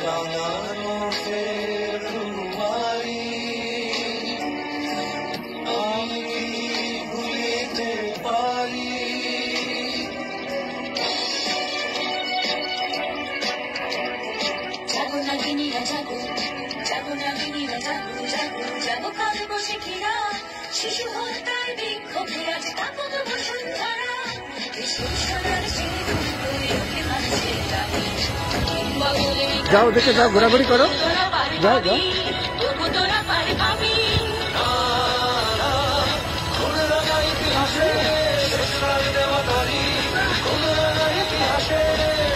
রাঙানো ফেব্রুয়ারি আমি ভুলিতে পারি জাগো নাগিনীরা জাগো, জাগো নাগিনীরা জাগো, জাগো জাগো কাল বসে কিরা শিশু হত্যার বিক্ষোভে আজ কাঁপত বসুন্ধরা বিশ্বসরার সে দুর্গকে হাসছে রানী কিংবা বলে যাও দেখে যাও, ঘোরাঘুরি করো, যাও যাও। তবু তোরা পারে পাবি ইতিহাসে শেষ রায় দেওয়া তারিখ ইতিহাসে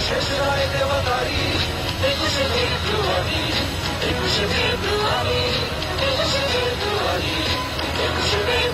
শেষ রায় দেওয়া তারিখ 21শে ফেব্রুয়ারি 21শে ফেব্রুয়ারি 21শে ফেব্রুয়ারি 21শে ফেব্রুয়ারি